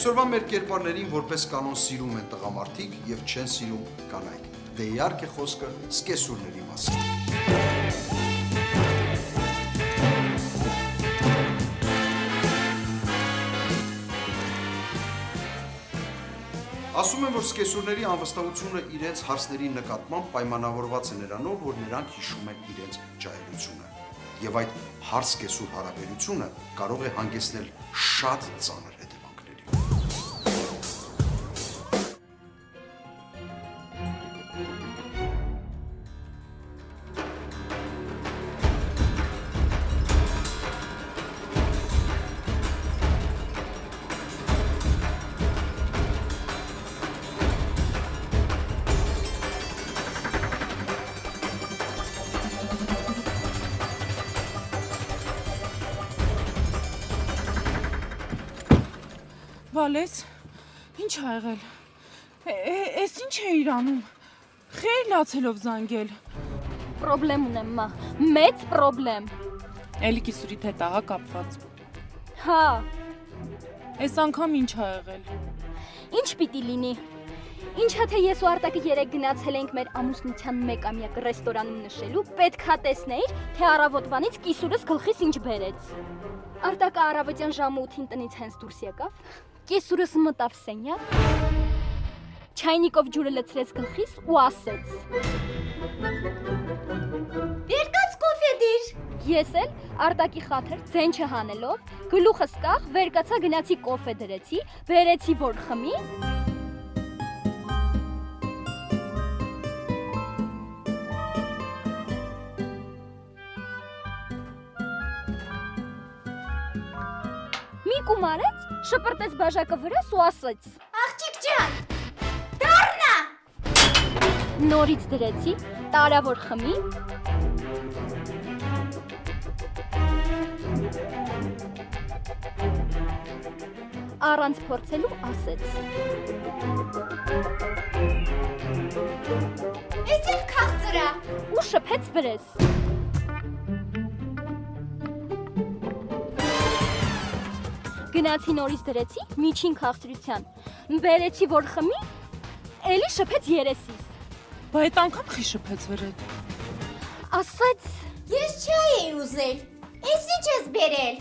Այսօրվա մեր կերպարներին որպես կանոն սիրում են տղամարդիկ և չեն սիրում կանայք։ Դե իհարկե խոսքը սկեսուրների մասին։ Ասում են, որ սկեսուրների անվստահությունը իրենց հարցերի նկատմամբ պայմանավորված է նրանով, որ նրանք հիշում են իրենց ջահելությունը։ Եվ այդ հարց-սկեսուր հարաբերությունը կարող է հանգեցնել շատ ծանր հետևանքների։ Վալես, ինչ ա եղել, ես ինչ է իրանում, խեր լացելով զանգել։ Պրոբլեմ ունեմ, մա, մեծ պրոբլեմ։ Էլի կիսուրիդ հետ ահա կապված։ Հա։ Ես անգամ ինչ ա եղել։ Ինչ պիտի լինի։ Ինչա թե ես ու Արտակը երեք գնացել ենք մեր ամուսնության մեկամյակ ռեստորանում նշելու, պետքա տեսնեիր, թե առավոտվանից կիսուրս գլխիս ինչ բերեց։ Արտակը առավոտյան ժամը 8-ին տնից հենց դուրս եկավ, կիսուրս մտավ սենյակ, չայնիկով ջուրը լցրեց գլխիս ու ասեց. «Վերկաց կոֆե դիր»։ Ես էլ Արտակի խաթր ձեն չհանելով, գլուխս կախ, վերկացա գնացի կոֆե դրեցի, բերեցի որ խմի։ Մի կումարեց, շպրտեց բաժակը վրաս ու ասեց. «Աղջիկ ջան, դառնա»։ Նորից դրեցի, տարա որ խմի։ Առանց փորձելու ասեց. «Էս էլ քաղցրա» ու շփեց վրես։ Գնացի նորից դրեցի, միջին քաղցրության, բերեցի որ խմի, էլի շփեց երեսիս։ Բա այդ անգամ խի շփեց վրեդ։ Ասաց. Ես չայ էի ուզել, ես ինչ ես բերել։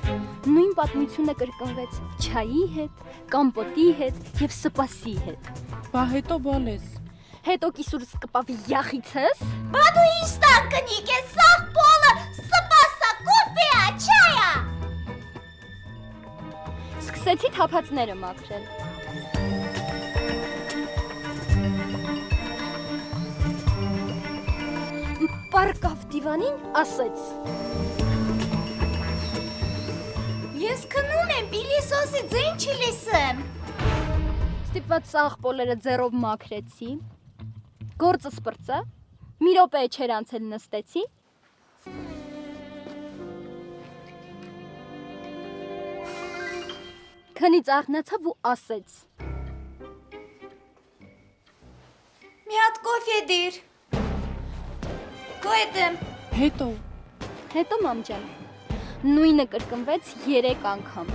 Նույն պատմությունը կրկնվեց չայի հետ, կամպոտի հետ և սպասի հետ։ Բա հետո բալես։ Հետո կիսուրս կպավի յախիցս։ Բա դու ինչ տան կնիկ ես, սաղ պոլը, սպասա, կոֆեա, չայա։ Սկսեցի թափածները մաքրել։ Պարկավ դիվանին, ասեց. Ես քնում եմ, պիլիսոսի ձեն չլիսեմ։ Ստիպված սաղ պոլերը ձեռով մաքրեցի, գործը սպրծա, մի րոպե չեր անցել նստեցի, քնից աղնացավ ու ասեց. Մի հատ կոֆե դիր։ Գոյտեմ։ Հետո մամջան, նույնը կրկնվեց 3 անգամ։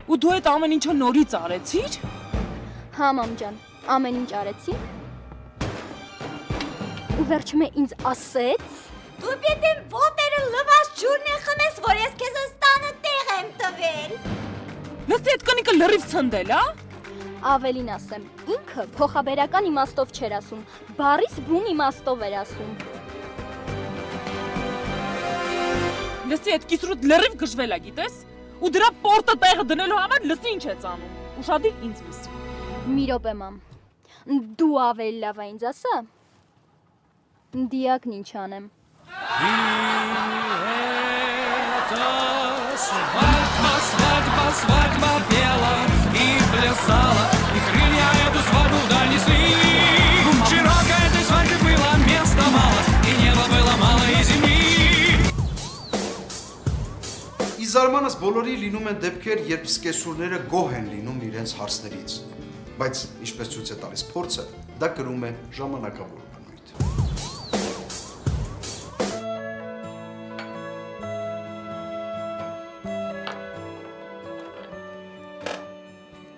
Ու դու այդ ամեն ինչը նորից արեցիր։ Հա մամջան, ամեն ինչ արեցի։ Ու վերջում է ինձ ասեց. Դու պետք է ոտերը լվաց ջուրն է խմես, որ ես քեզ ստանը տեղ եմ տվել։ Լստի այդ կնիկը լրիվ ցնդել, հա։ Ավելին ասեմ, ինքը փոխաբերական իմաստով չէր ասում, բառիս բուն իմաստով էր ասում։ Լստի այդ կիսրուտ լրիվ գժվել է, գիտես։ Ու դրա պորտը տեղը դնելու համար լստի ինչ է ծանում։ Ուշադիր ինձ լսի։ Մի րոպե մամ, դու ավելի լավ է ինձ ասա։ Դիակն ինչ անեմ։ Свадьба пела и плясала, и крылья эту свадьбу вдаль несли. Широко этой свадьбе было места мало, и неба было мало, и земли. Իզարմանս բոլորի լինում են դեպքեր, երբ սկեսուրները գոհ են լինում իրենց հարցներից, բայց ինչպես ցույց է տալիս փորձը, դա կրում է ժամանակավոր բնույթ։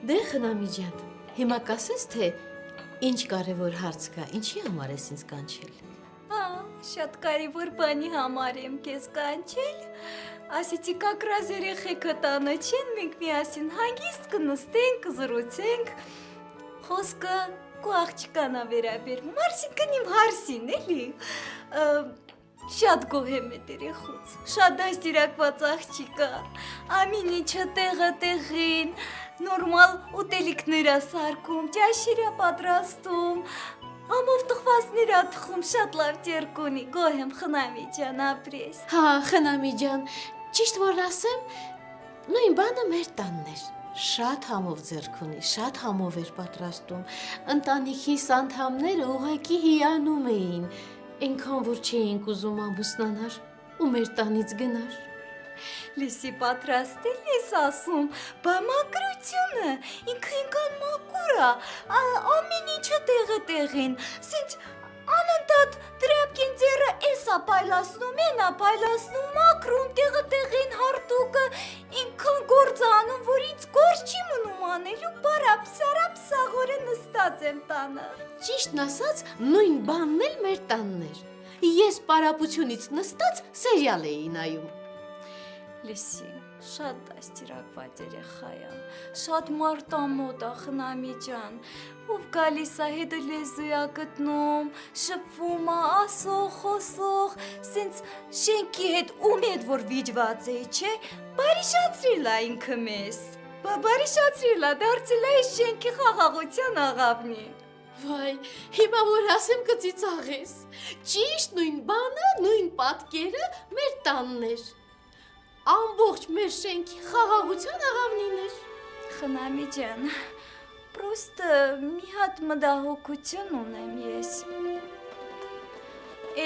Դե Խնամի ջան, հիմա կասես թե ինչ կարևոր հարց կա, ինչի համար ես ինձ կանչել։ Շատ կարևոր բանի համար եմ քեզ կանչել։ Ասեցի կակրազ երեխեքը տանը չեն, մենք միասին հանգիստ կնստենք, կզրուցենք։ Խոսքը քո աղջկան ա վերաբերվում, այսինքն իմ հարսին, էլի։ Շատ գոհ եմ այդ երեխուց, շատ դաստիարակված աղջիկ ա, ամեն ինչը տեղը տեղին, նորմալ ուտելիքներ ա սարքում, ճաշիր ա պատրաստում, ամով տխվածներ ա թխում, շատ լավ ձեռք ունի, գոհ եմ Խնամի ջան, ապրես։ Հա, Խնամի ջան, ճիշտ որ ասեմ, նույն բանը մեր տանն էր։ Շատ համով ձեռք ունի, շատ համով էր պատրաստում։ Ընտանիքիս անդամները ուղղակի հիանում էին, այնքան որ չէինք ուզում ամուսնանար ու մեր տանից գնար։ Լիսի պատրաստել ես ասում, բա մակրությունը, ինքը ինքան մակուր ա, ամեն ինչը տեղը տեղին, սենց անընդատ դրապկին ձերը էս ա պայլասնում, են ա պայլասնում, մակրում, տեղը տեղին հարտուկը, ինքան գործ անում, որ ինձ գործ չի մնում անելու, բարապ սաղորը նստած եմ տանը։ Ճիշտն ասած, նույն բանն էլ մեր տանն էր։ Ես պարապությունից նստած սերիալ էի նայում։ Լիսի, շատ դաստիարակված երեխա ա, շատ մարտամոտ ա Խնամի ջան, ով գալիս ա հետը լեզու ա գտնում, շփվում ա, ասող, խոսող, սենց շենքի հետ ում հետ որ վիճված է, չէ, բարիշացրել ա ինքը մեզ, բարիշացրել ա, դարձել ա այս շենքի խաղաղության աղավնի։ Վայ, հիմա որ ասեմ կծիծաղես, ճիշտ նույն բանը, նույն պատկերը մեր տանն էր։ Ամբողջ մեր շենքի խաղաղության աղավնին էր։ Խնամի ջան, պրոստը մի հատ մտահոգություն ունեմ ես։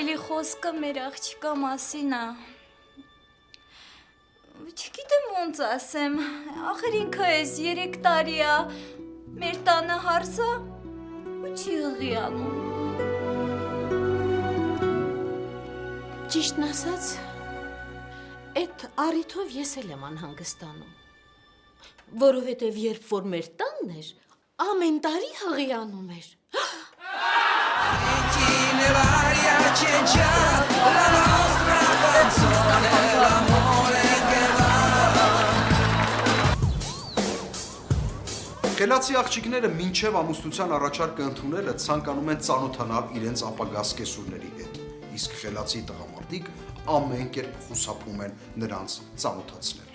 Էլի խոսքը մեր աղջիկա մասին ա։ Չգիտեմ ոնց ասեմ, ախր ինքը էս 3 տարի ա, մեր տանը հարսա ու չի հղիանում։ Ճիշտն ասած, այդ առիթով ես էլ եմ անհանգստանում, որովհետև երբ որ մեր տանն էր, ամեն տարի հղիանում էր։ Խելացի աղջիկները մինչև ամուսնության առաջարկը ընդունելը ցանկանում են ծանոթանալ իրենց ապագա սկեսուրների հետ, իսկ խելացի տղամարդիկ ամեն կերպ խուսափում են նրանց ծանոթացնել։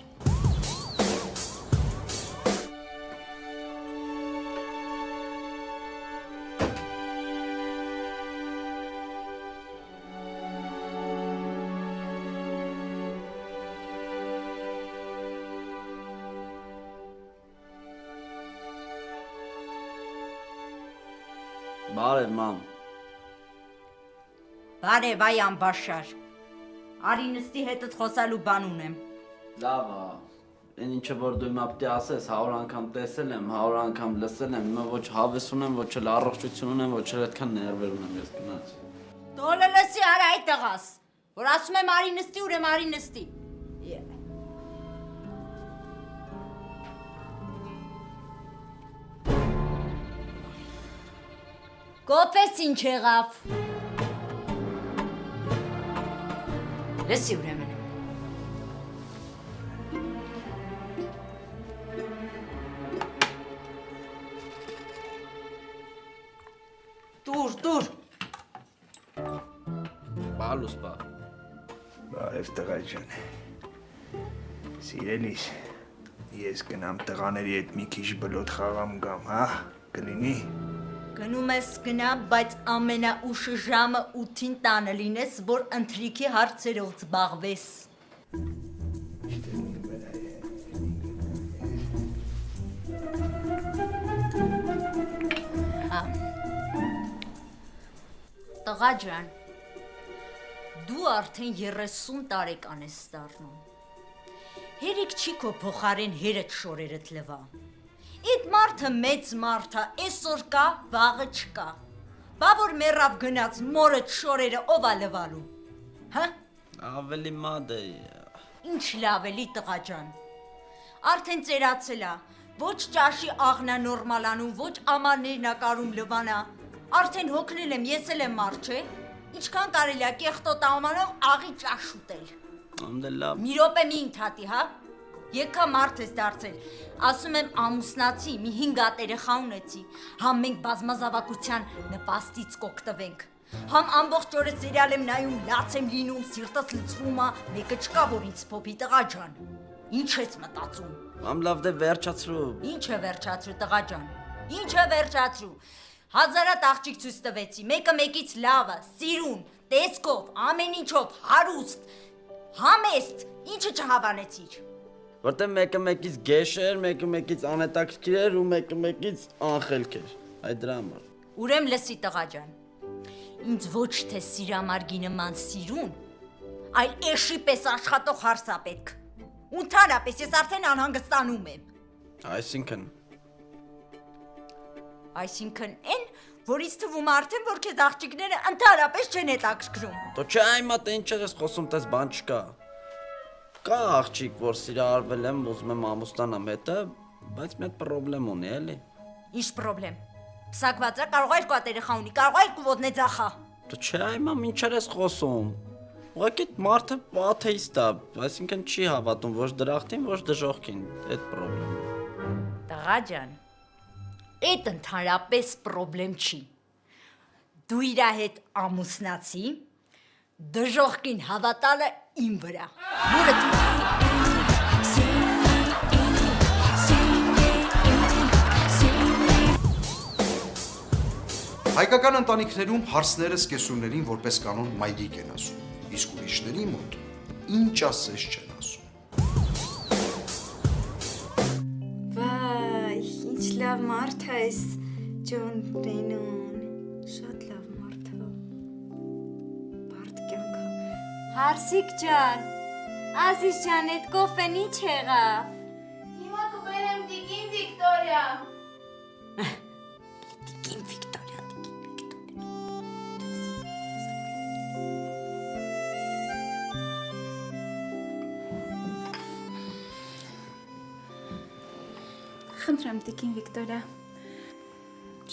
Բարև, մամ։ Բարև, այ ամբաշար։ Արի նստի հետդ խոսալու բան ունեմ։ Լավ ա, այն ինչը որ դու հիմա պիտի ասես, 100 անգամ տեսել եմ, 100 անգամ լսել եմ, հիմա ոչ հավես ունեմ, ոչ էլ առողջություն ունեմ, ոչ էլ այդքան ներվեր ունեմ ես գնաց։ Դոլը լսի արա այդ տղաս, որ ասում եմ արի նստի, ուրեմ արի նստի։ Կոպես ինչ եղավ։ Լսի ուրեմն։ Տուր։ Բալուս բա։ Բարև տղա ջան։ Սիրելիս, ես գնամ տղաների հետ մի քիչ բլոտ խաղամ գամ, հա, կլինի։ Գնում ես գնա, բայց ամենաուշը ժամը 8-ին տանը լինես, որ ընթրիքի հարցերով զբաղվես։ Տղա ջան, դու արդեն 30 տարեկան ես դառնում։ Հերիք չի քո փոխարեն հերդ շորերդ լվա։ Իդ մարդը մեծ մարդ է, այսօր կա, վաղը չկա։ Բա որ մեռավ գնաց մորդ շորերը ով ա լվալու։ Հա? Ավելի մադ է։ Ինչ լավ էլի տղա ջան։ Արդեն ծերացել ա, Ոչ ճաշի աղնա նորմալանում, ոչ ամաններն ակարում լվանա։ Արդեն հոգնել եմ, ես էլ եմ մարդ, չէ։ Ինչքան կարելի է կեղտոտ ամանով աղի ճաշ ուտել։ Անդե լավ։ Մի րոպե մի ընդհատի, հա։ Եկա մարդ ես դարձել։ Ասում եմ ամուսնացի, մի 5 հատ երեխա ունեցի։ Համ մենք բազմազավակության նպաստից կօգտվենք։ Համ ամբողջ օրը սերիալ եմ նայում, լաց եմ լինում, սիրտս լցվում է, մեկը չկա, որ ինձ փոփի տղա ջան։ Ինչ ես մտածում։ Ամ լավ դե վերջացրու։ Ինչ է վերջացրու տղա ջան։ Ինչ է վերջացրու։ Հազարատ աղջիկ ցույց տվեցի, մեկը մեկից լավը, սիրուն, տեսքով, ամեն ինչով, հարուստ, համեստ, ինչը չհավանեցիր։ Որտեղ մեկը մեկից գեշ էր, մեկը մեկից անհետաքրքիր էր ու մեկը մեկից անխելք էր։ Այդ դրա համար։ Ուրեմն լսի տղա ջան։ Ինձ ոչ թե սիրամարգի նման սիրուն, այլ էշի պես աշխատող հարս է պետք։ Ընդհանրապես ես արդեն անհանգստանում եմ։ Այսինքն այն, որից թվում արդեն, որ քեզ աղջիկները ընդհանրապես չեն հետաքրքրում։ Դու չէ այմա թե ինչ ես խոսում, տես բան չկա։ Կա աղջիկ, որ սիրահարվել եմ, ուզում եմ ամուսնանամ հետը, բայց մի հատ պրոբլեմ ունի, էլի։ Ինչ պրոբլեմ։ Պսակված է, կարող է 2 հատ երեխա ունի, կարող է 2 ոտնե ձախա։ Դու չէ այմա ինչեր ես խոսում։ Ուղղակի մարդը աթեիստ է, այսինքն չի հավատում ոչ դրախտին, ոչ դժոխքին, այդ պրոբլեմը։ Տղա ջան, այդ ընդհանրապես պրոբլեմ չի։ Դու իր հետ ամուսնացի, դժոխքին հավատալը իմ վրա։ Որը Հայկական ընտանիքներում հարցները սկեսուրներին որպես կանոն մայրիկ են ասում, իսկ ուրիշների մոտ ինչ ասես չեն ասում։ Վայ, ինչ լավ մարդ է այս Ջոն Ռենոն, շատ լավ մարդ է, բարդ կյանք է։ Հարսիկ ջան, Ազիզ ջան, այդ կոֆեն ինչ եղավ։ Հիմա կբերեմ Տիկին Վիկտորիա։ Տիկին Վիկտորիա։ Խնդրեմ Տիկին Վիկտորիա։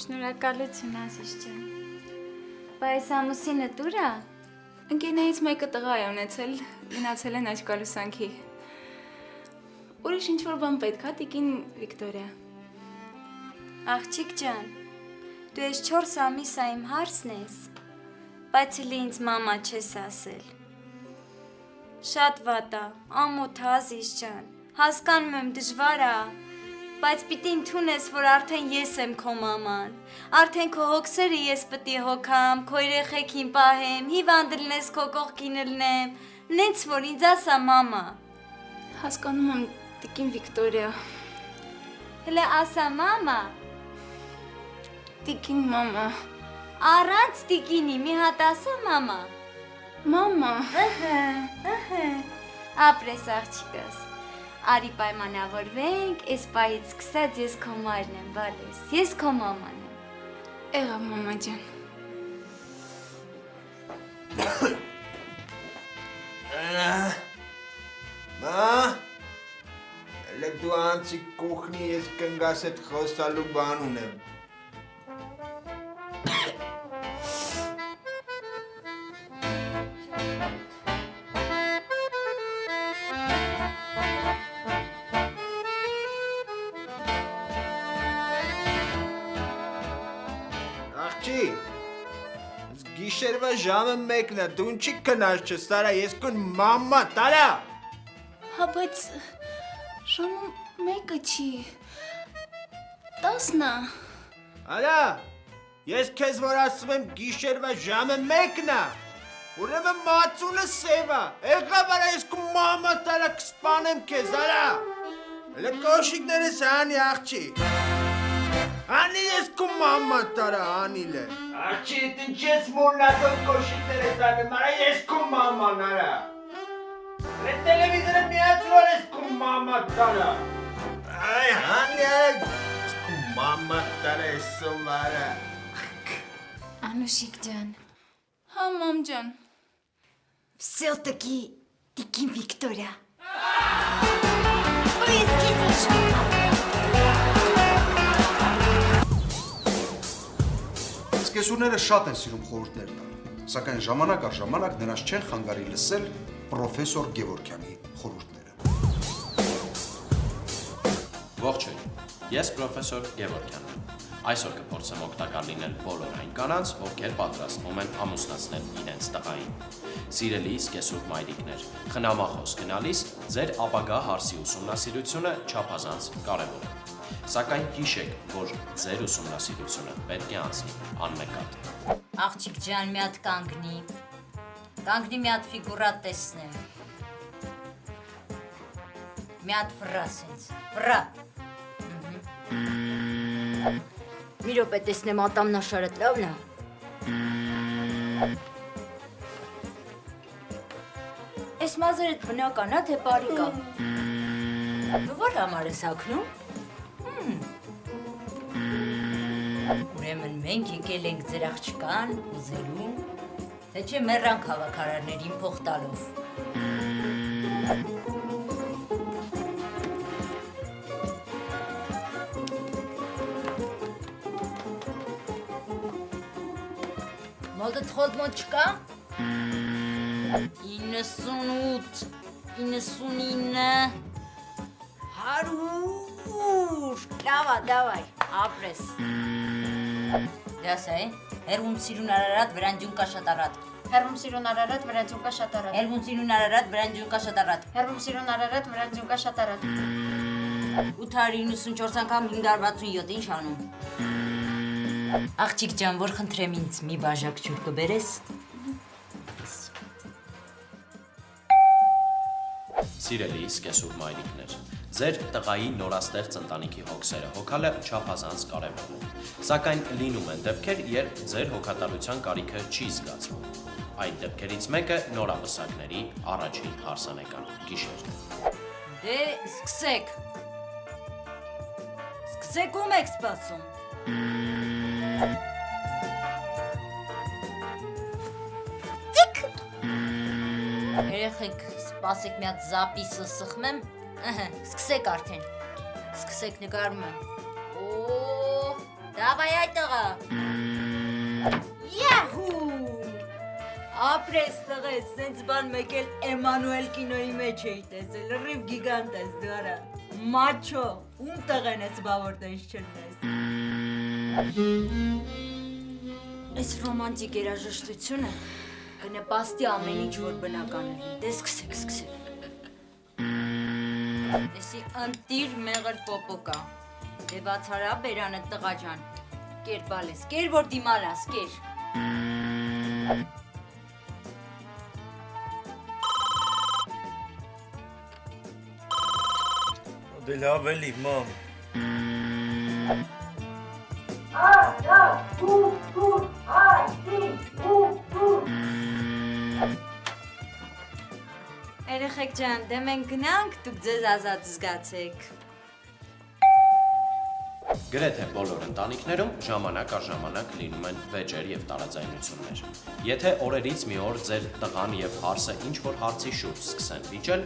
Շնորհակալություն Ազիզ ջան։ Բայց ամուսինը դուր է։ Ընկերներից մեկը տղա է ունեցել, գնացել են աչքալուսանքի։ Ուրիշ ինչ-որ բան պետք է, Տիկին Վիկտորիա։ Աղջիկ ջան, դու ես 4 ամիս է իմ հարսն ես, բայց էլի ինձ մամա չես ասել։ Շատ վատ է, ամոթ Ազիզ ջան, հասկանում եմ դժվար է, բայց պիտի ընդունես, որ արդեն ես եմ քո մաման, արդեն քո հոգսերը ես պիտի հոգամ, քո երեխեքին պահեմ, հիվանդ լնես քո կողքին լնեմ, նենց որ ինձ ասա մամա։ Հասկանում եմ, Տիկին Վիկտորիա։ Հլը ասա մամա։ Տիկին մամա։ Առանց տիկինի մի հատ ասա մամա։ Մամա։ Ապրես աղջիկս։ Արի պայմանավորվենք, այս պահից սկսած ես քո մայրն եմ, բալես, ես քո մաման եմ։ Եղավ մամա ջան։ Մա, elə դու անցի կուխնի ես կնգաս էդ խոսալու բան ունեմ։ Գիշերվա ժամը 1-ն է, դու ինչի քնած չես, Տարա, ես քո մամա, Տարա։ Հա, բայց ժամը 1-ը չի։ 10-ն է։ Արա, ես քեզ որ ասում եմ գիշերվա ժամը 1-ն է։ Ուրեմն մածունը սև է։ Եղավ արա ես քո մամա, Տարա, կսպանեմ քեզ, արա։ Հələ կոշիկներս անի աղջի։ Անի ես քո մամա, Տարա, անիլ է։ Աղջի, ինչ ես մորնատով կոշիկներս անում, արա ես քո մաման, արա։ Հələ տելևիզորը միացրոլ ես քո մամա, Տարա։ Այ, անի արա, քո մամա, Տարա, ես սոմարը։ Անուշիկ ջան։ Հա, մամ ջան։ Все-таки Տիկին Վիկտորիա։ Ой, скидишь. կեսուրները շատ են սիրում խորհուրդներ տալ, սակայն ժամանակ առ ժամանակ նրանց չեն խանգարի լսել պրոֆեսոր Գևորգյանի խորհուրդները։ Ողջույն, ես պրոֆեսոր Գևորգյանն եմ։ Այսօր կփորձեմ օգտակար լինել բոլոր այն կանանց, ովքեր պատրաստվում են ամուսնացնել իրենց տղային։ Սիրելիս կեսուր մայրիկներ, խնամախոս գնալիս ձեր ապագա հարսի ուսումնասիրությունը չափազանց կարևոր է։ Սակայն հիշեք, որ ձեր ուսումնասիրությունը պետք է անցնի անմեկատ։ Աղջիկ ջան, մի հատ կանգնի։ Կանգնի մի հատ ֆիգուրա տեսնեմ։ Մի հատ վրա սենց, վրա։ Մի րոպե տեսնեմ ատամնաշարդ լավն է։ Էս մազերդ բնական է, թե բարիկ է։ Դու որ համար ես հագնում։ Ուրեմն մենք եկել ենք ձեր աղջկան ուզելու, թե չէ մեռանք հավաքարարներին փող տալով։ Մոդդ խոտ մոտ չկա։ 98, 99, 100, դավայ, ապրես։ Դասայ, հերվում սիրուն արարատ, վրանջուն կաշատարատ։ Հերվում սիրուն արարատ, վրանջուն կաշատարատ։ Հերվում սիրուն արարատ, վրանջուն կաշատարատ։ Հերվում սիրուն արարատ, վրանջուն կաշատարատ։ 894 անգամ 567, ինչ անում։ Աղջիկ ջան, որ խնդրեմ ինձ մի բաժակ ջուր կբերես։ Սիրելիս կեսուր մայրիկներ, ձեր տղայի նորաստեղծ ընտանիքի հոգսերը հոգալը չափազանց կարևոր է, սակայն լինում են դեպքեր, երբ ձեր հոգատարության կարիքը չի զգացվում։ Այդ դեպքերից մեկը նորապսակների առաջին հարսանեկան գիշերն է։ Դե սկսեք։ Սկսեք ում եք սպասում։ Երեխեք սպասեք մի հատ զապիսը սխմեմ, սկսեք արդեն, սկսեք նկարում եմ, դավայ այդ տղա, յահու, ապրես տղես, սենց բան մեկ էլ Էմանուել կինոյի մեջ էի տեսել, լրիվ գիգանտ ես դու արա, մաչո, ում տղեն ես բավոր տես չրնես։ Այս ռոմանտիկ երաժշտությունը կնպաստի ամեն ինչ, որ բնական է, դե սկսեք։ Էսի ընտիր մեղր պոպոկա, դե բացարա բերանը տղա ջան, կեր բալես, կեր որ դիմալաս, կեր։ Դե լավ էլի, մամ։ Երեխեք ջան, դե մենք գնանք, դուք ձեզ ազատ զգացեք։ Գրեթե բոլոր ընտանիքներում ժամանակ առ ժամանակ լինում են վեճեր եւ տարաձայնություններ։ Եթե օրերից մի օր ձեր տղան եւ հարսը ինչ-որ հարցի շուրջ սկսեն վիճել,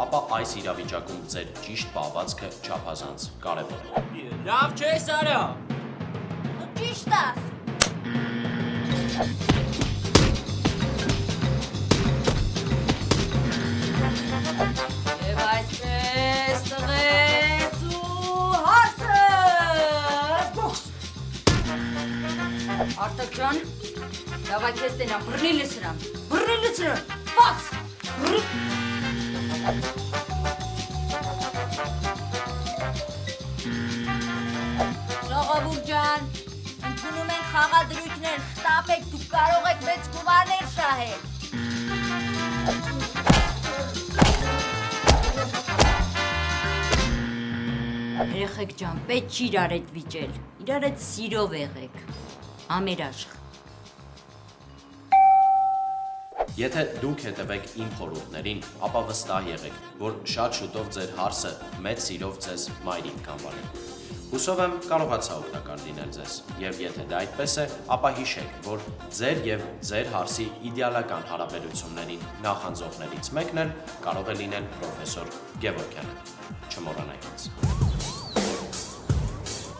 ապա այս իրավիճակում ձեր ճիշտ պահվածքը չափազանց կարևոր է։ Լավ չես արա։ Դու ճիշտ ես։ Եվ այսպես տղես ու հարսս բուքս։ Արտակ ջան, դավայ քեզ տենամ, բռնի լսրամ, վաց, Ժողովուրդ ջան, ընդունում ենք խաղադրույքներ, շտապեք, դուք կարող եք մեծ գումարներ շահել։ Երեխեք ջան, պետք չի իրար հետ վիճել, իրար հետ սիրով եղեք, ամերաշխ։ Եթե դուք հետևեք իմ խորհուրդներին, ապա վստահ եղեք, որ շատ շուտով ձեր հարսը մեծ սիրով ձեզ մայրիկ կանվանի։ Հուսով եմ կարողացա օգտակար լինել ձեզ, եւ եթե դա այդպես է, ապա հիշեք, որ ձեր եւ ձեր հարսի իդեալական հարաբերություններին նախանձողներից մեկն էլ կարող է լինել պրոֆեսոր Գևորգյանը։ Չմոռանաք ինձ։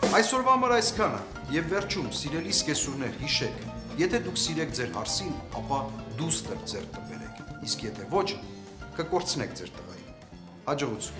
Այսօրվա համար այսքանը, եւ վերջում, սիրելի սկեսուրներ, հիշեք, եթե դուք սիրեք ձեր հարսին, ապա դուստր ձեր կբերեք, իսկ եթե ոչ, կկորցնեք ձեր տղային։ Հաջողություն։